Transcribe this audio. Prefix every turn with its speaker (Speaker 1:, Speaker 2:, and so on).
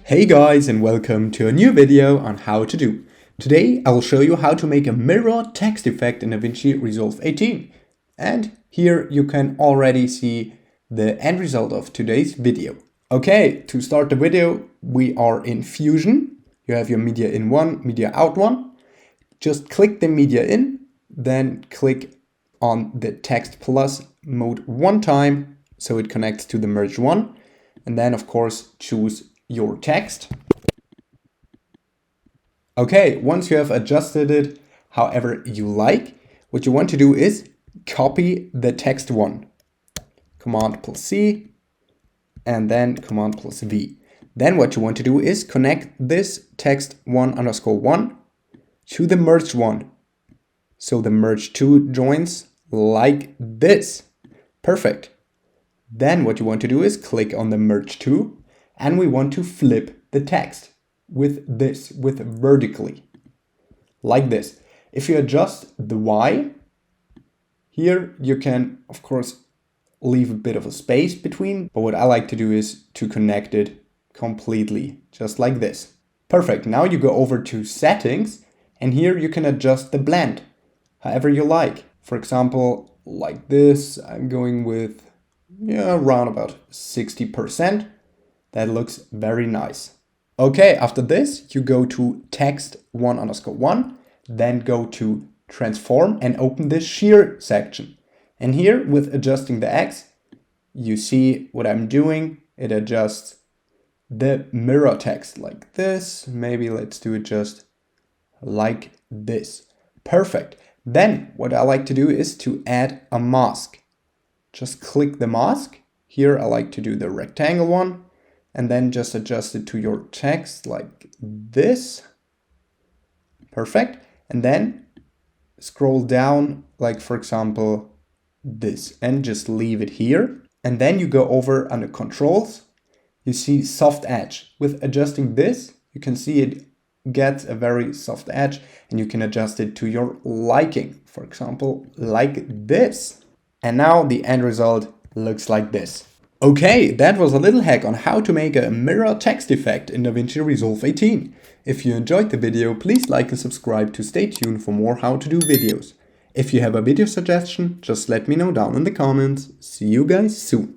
Speaker 1: Hey guys, and welcome to a new video on how to do. Today I will show you how to make a mirror text effect in DaVinci Resolve 18. And here you can already see the end result of today's video. Okay, to start the video, we are in Fusion. You have your media in one, media out one. Just click the media in, then click on the text plus mode one time so it connects to the merge one. And then of course choose your text. Okay, once you have adjusted it however you like, what you want to do is copy the text one. Command plus C and then Command plus V. Then what you want to do is connect this text 1_1 to the merged one. So the merge two joins like this. Perfect. Then what you want to do is click on the merge two and we want to flip the text with vertically, like this. If you adjust the Y, here you can of course leave a bit of a space between, but what I like to do is to connect it completely, just like this. Perfect, now you go over to settings and here you can adjust the blend, however you like. For example, like this, I'm going with around about 60%. That looks very nice. Okay, after this, you go to text 1_1, then go to transform and open the shear section. And here with adjusting the X, you see what I'm doing. It adjusts the mirror text like this. Maybe let's do it just like this. Perfect. Then what I like to do is to add a mask. Just click the mask. Here I like to do the rectangle one. And then just adjust it to your text like this. Perfect. And then scroll down, like for example, this, and just leave it here. And then you go over under controls. You see soft edge. With adjusting this, you can see it gets a very soft edge and you can adjust it to your liking. For example, like this. And now the end result looks like this. Okay, that was a little hack on how to make a mirror text effect in DaVinci Resolve 18. If you enjoyed the video, please like and subscribe to stay tuned for more how to do videos. If you have a video suggestion, just let me know down in the comments. See you guys soon.